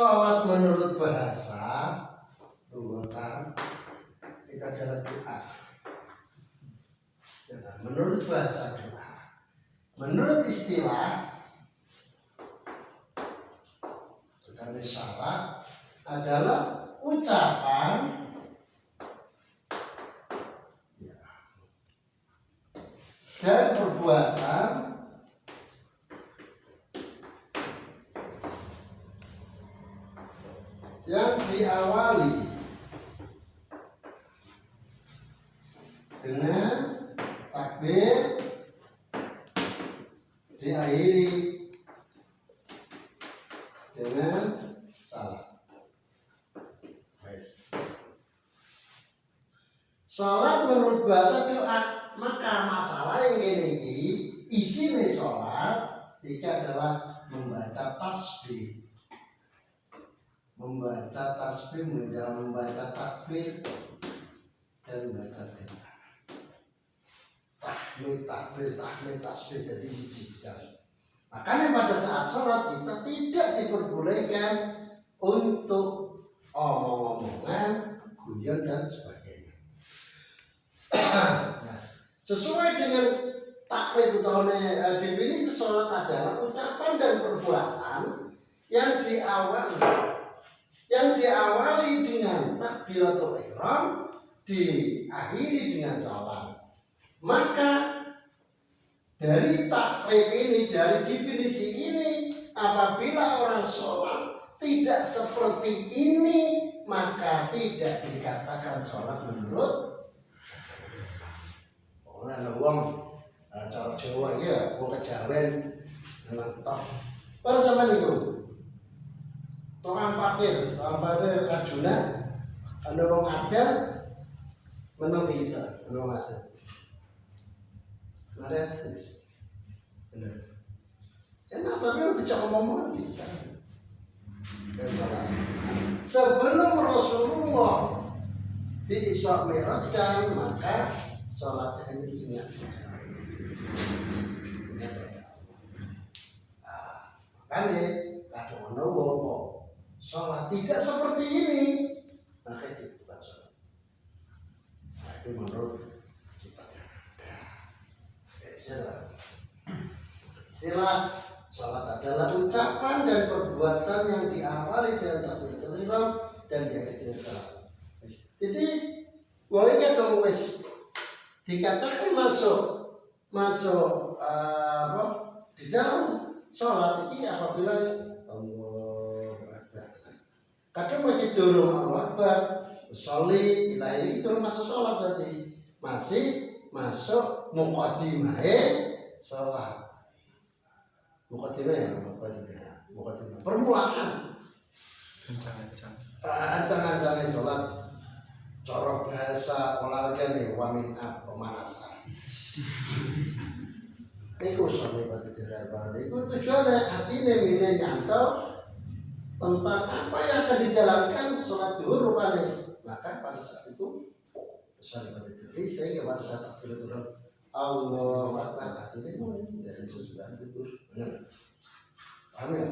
Sholat menurut bahasa lughatan itu adalah doa. Menurut bahasa doa. Menurut istilah dari syarat adalah ucapan dan perbuatan yang diawali dengan takbir, diakhiri dengan salam. Salat menurut bahasa doa, maka masalah yang ini isi nih salat itu adalah membaca tasbih, membaca takbir dan membaca doa. Tahmid, tasbih jadi siji. Makanya pada saat sholat kita tidak diperbolehkan untuk omong-omongan, guyon dan sebagainya. Nah, sesuai dengan takrib atau definisi sholat adalah ucapan dan perbuatan yang diawali dengan takbiratul ihram, diakhiri dengan salam. Maka dari takrib ini, dari definisi ini, apabila orang sholat tidak seperti ini, maka tidak dikatakan sholat menurut ana wong cara Jawa ya, wong kejawen nang tok. Para sampeyan niku tukang parkir rajunan, ana wong ajar meneng tidak, ana wong ajar. Maret wis. Bener. Enak tapi udah cak ngomong bisa. Sebelum Rasulullah di-Isra Mi'rajkan, maka sholat ini ingat. Makanya ada ono wong sholat tidak seperti ini, maka itu bukan sholat. Nah, itu menurut kita. Istilah sholat adalah ucapan dan perbuatan yang diawali dengan takbiratul ihram dan diakhiri dengan salam. Jadi wong iki dong wis dikatakan masuk di dalam sholat ini apabila Allahu Akbar. Kadang masih durung Allahu Akbar, sholli ilahi itu masuk sholat berarti masih masuk muqaddimah sholat. Muqaddimah permulaan. Ancang-ancangnya sholat. Cara bahasa olahraga nih, warming up, pemanasan. Itu sampai pada tidak itu tujuannya hatinya mina nyantol tentang apa yang akan dijalankan sholat zuhur rupanya. Maka pada saat itu sampai pada diri saya pada saat takbiratul Allahu Akbar hatinya dari sesuatu itu. Paham ya?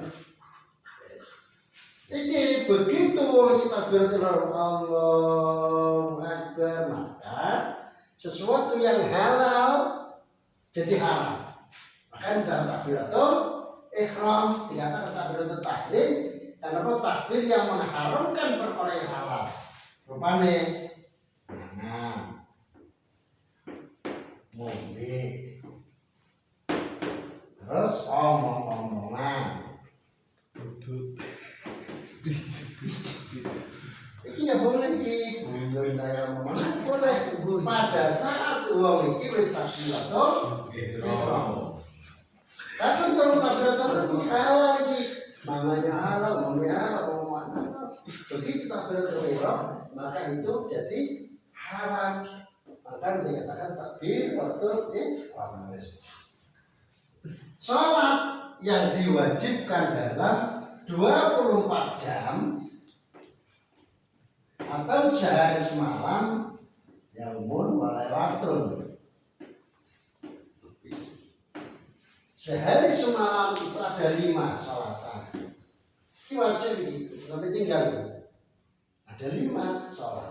Ini begitu kita berdoa Allahu Akbar, maka sesuatu yang halal jadi haram. Maka dalam takbiratul ihram dikatakan takbiratul tahrim, karena takbir yang mengharamkan perkara yang halal. Rupanya mangan, ngombe, terus omong-omongan, duduk. Iki ya boleh iki guyon daerah mana boleh pada saat uang iki wis takbiratul ihram. Kadang kalau takbiratul halal iki namanya halal, namanya halal. Begitu takbiratul ihram maka itu jadi haram. Maka dikatakan takbiratul ihram. Salat yang diwajibkan dalam 24 jam atau sehari semalam yaumun wa lailatun. Sehari semalam itu ada 5 sholatan. Ini wajib begitu, sampai tinggal itu. Ada 5 sholat.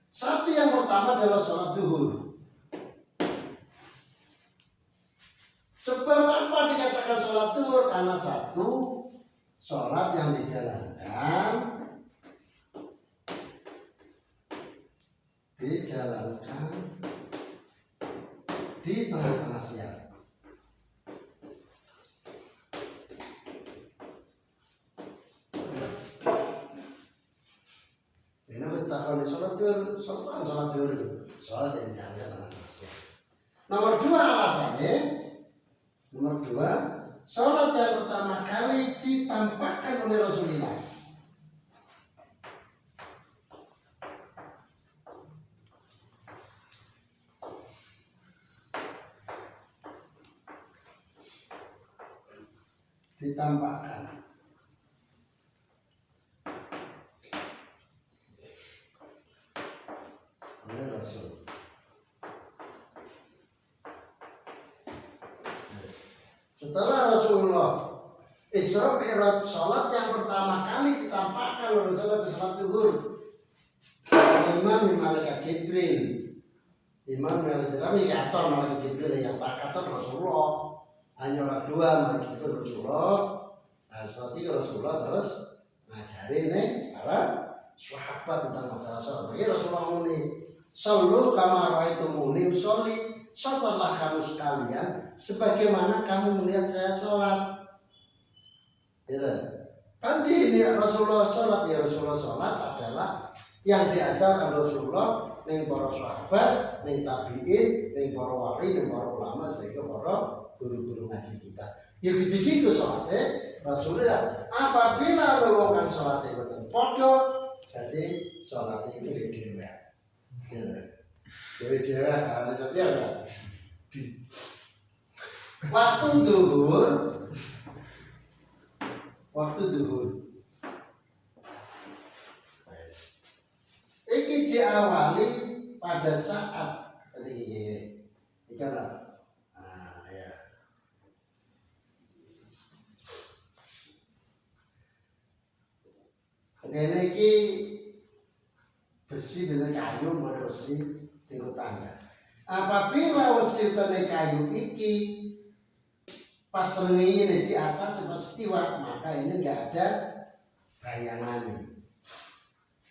Satu yang pertama adalah sholat duhur. Sebab apa dikatakan sholat duhur? Karena satu, sholat yang dijalankan di tengah-tengah siang. Ini kita kalau sholat duhur, sholat yang jalan tengah-tengah siang. Nomor 2 alasannya, sholat yang pertama kali ditampakkan oleh Rasulullah. Ditampakkan oleh Rasul. Setelah Rasulullah Isra Mi'raj, sholat yang pertama kali ditampakkan oleh Rasulullah di sholat duhur. Imam malaikat Jibril. Imam malaikat Jibril yang takatur Rasulullah. Hanya orang 2 malaikat Jibril Rasulullah. Nah, setelah 3 Rasulullah terus ngajarin para sahabat tentang masalah sholat. Jadi Rasulullah muni, "Shallu kama ra'aitumuni usolli." Sholatlah kamu sekalian sebagaimana kamu melihat saya sholat. Gitu. Kan ini Rasulullah sholat, ya Rasulullah sholat adalah yang diajarkan Rasulullah ning para sahabat, ning tabi'in, ning para wali, ning para ulama, sehingga para guru-guru ngaji kita. Ya gitu-gitu sholatnya Rasulullah. Apabila lowongan sholatnya betul podo, jadi sholatnya itu dewa. Dewa karena saja waktu duhur ini diawali pada saat ini kan ya ini besi dengan kayu pada besi tinggal tangga. Apabila wesi tene kayu iki pas rengi ini di atas peristiwa, maka ini enggak ada bayangannya.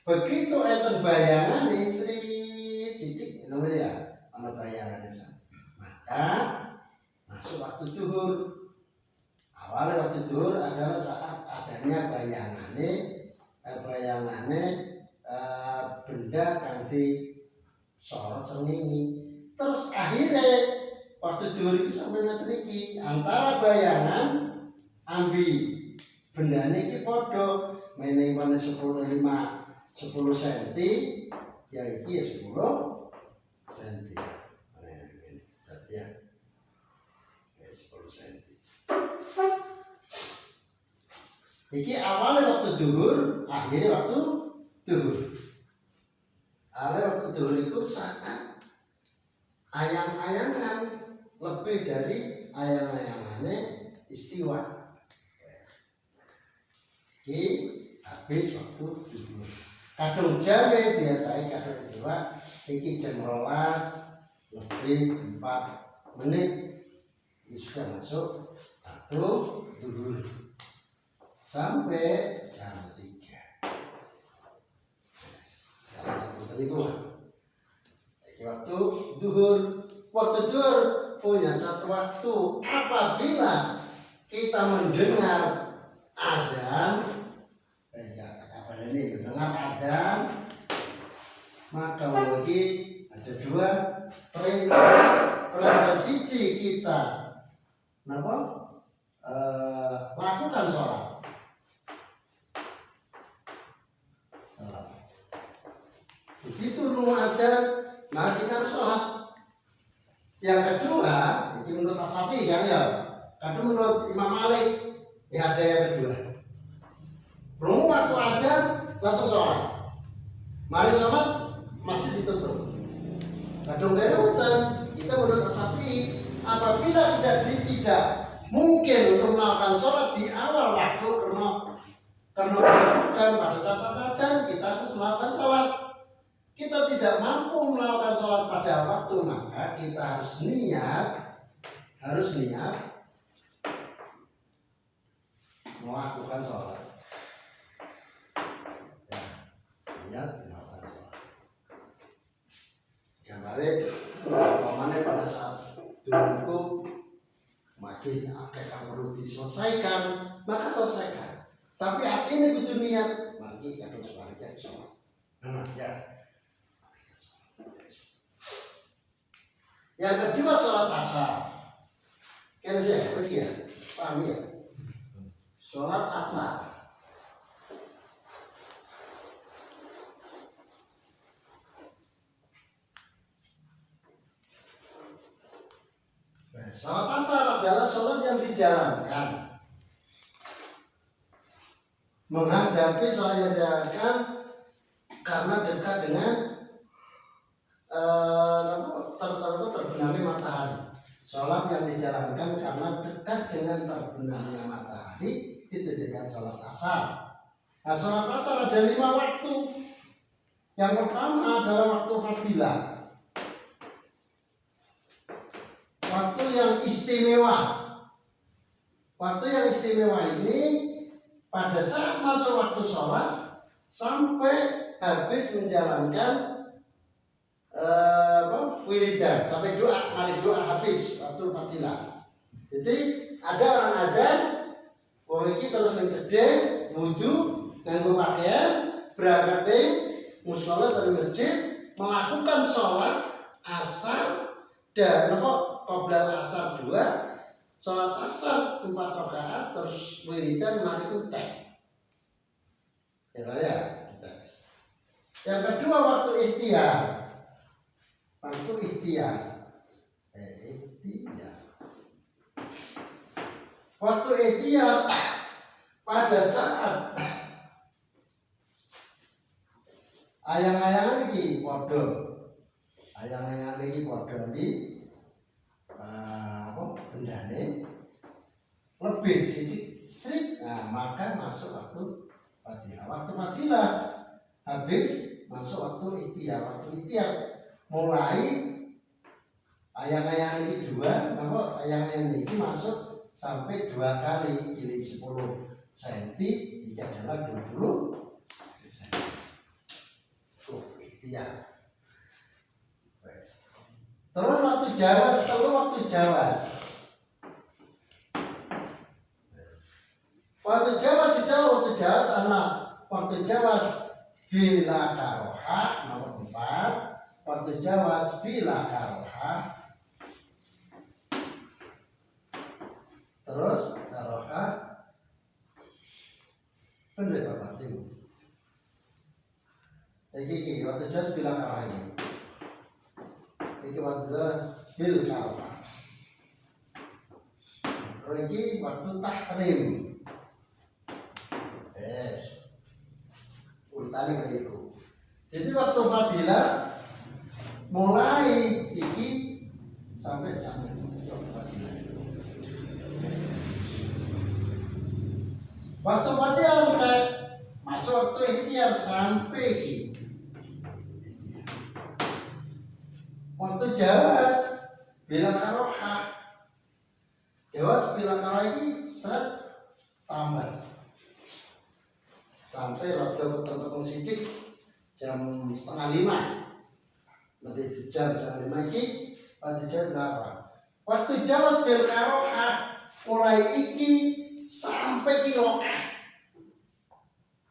Begitu enten bayangannya Sri Cidik namanya ya, ana bayangannya maka masuk waktu duhur. Awalnya waktu duhur adalah saat adanya bayangannya benda ganti sorot sengenge. Terus akhirnya waktu duhur itu sampai niki antara bayangan ambi benda niki podo meneng pada 10 cm ya iki ya 10 cm ya 10 cm. Iki awalnya waktu duhur, akhirnya waktu duhur. Awalnya waktu duhur itu saat ayang-ayangan lebih dari ayang-ayangannya istiwa. Ini habis waktu duhur. Kadung jame biasanya kadung istiwa ini jam 12 lebih 4 menit ini sudah masuk waktu duhur sampai jam 3. Jangan satu tadi gua. Waktu duhur punya satu waktu. Apabila kita mendengar adzan, mendengar adzan, maka lagi ada 2 perintah. Perintah siji kita lakukan sholat. Begitu rumah adzan, nah kita harus sholat. Yang kedua, ini menurut As-Syafi'i kan ya. Kadang menurut Imam Malik, ya ada yang kedua. Belum waktu adzan langsung sholat. Mari sholat, masjid ditutup. Kadang ada hutan, kita menurut As-Syafi'i, apabila tidak mungkin untuk melakukan sholat di awal waktu karena Karena bukan pada saat adzan kita harus melakukan sholat. Kita tidak mampu melakukan sholat pada waktu, maka kita harus niat melakukan sholat. Ya, niat melakukan sholat. Gambarnya, umpamanya pada saat dulu makin akikah perlu diselesaikan, maka selesaikan. Tapi hati ini butuh niat, mari kita sebaliknya sholat. Ya. Yang kedua sholat asar. Kan saya paham ya? Sholat asar. Sholat asar adalah sholat yang dijalankan. Menghadapi sholat yang dijalankan karena dekat dengan terbenamnya matahari. Sholat yang dijalankan karena dekat dengan terbenamnya matahari itu dengan sholat asar. Nah, sholat asar ada 5 waktu. Yang pertama adalah waktu fadilah, waktu yang istimewa. Waktu yang istimewa ini pada saat masuk waktu sholat sampai habis menjalankan wiridan, sampai mari doa habis waktu fadilah. Jadi ada orang adzan, wong iki terus ngedek, wudu, nganggo pakaian, berangkat ning mushola dari masjid, melakukan sholat asar dan qoblal asar 2, sholat asar 4 rakaat, terus wiridan mari kuntek. Ya. Yang kedua waktu ikhtiar. Waktu ikhtiar. Waktu ikhtiar pada saat ayang-ayangan iki padha. Ayang-ayangan iki padha di bendane lebih sedikit, nah maka masuk waktu fadilah. Waktu fadilah habis masuk waktu ikhtiar. Waktu ikhtiar mulai ayang-ayang ini 2, ayang-ayang ini masuk sampai 2 kali kili 10 cm, ini adalah 20 cm. Ikhtiar. Terus waktu jawas, waktu jawas anak waktu jawas bila karoha nomor 4, waktu jawas bila karoha, terus karoha bener bapak ini. Jadi waktu jawas bila karoha ini. Ini waktu bil karoha. Ini waktu tahrim. Yes. Urutannya kayak itu. Jadi waktu fadilah mulai iki sampai fadilah. Waktu fadilah mulai masuk waktu ikhtiar sampai iki. Waktu jawas bila karoha. Jawas bila karoha ini tambah sampai rada peteng-peteng sithik jam 4:30. Nanti jam 5 iki pada jam berapa? Waktu jawas bil karoha mulai iki sampai kiroah.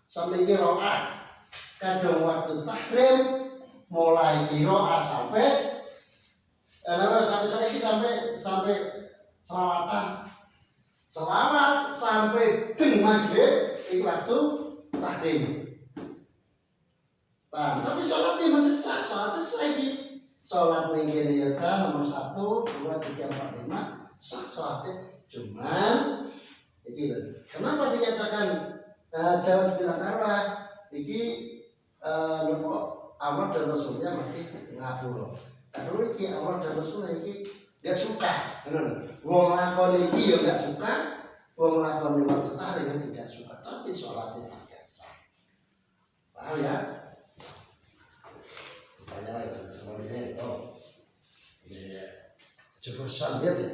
Sampai kiroah. Kadang waktu tahrim mulai kiroah sampai sampai selawatan. Selawat sampai deng maghrib itu waktu tahrim. Tapi sholatnya masih sah, sholatnya sah ini. Sholat ning kene ya sah, nomor 1, 2, 3, 4, 5 sah sholatnya. Cuman iki lho. Kenapa dikatakan jawas bila karoha? Iki Allah dan Rasulnya mati ngapura. Kalau iki Allah dan Rasulnya iki gak suka. Wong lakon iki ya gak suka, wong lakon waktu tahrim tidak suka, tapi sholatnya jeblosan lihat ya.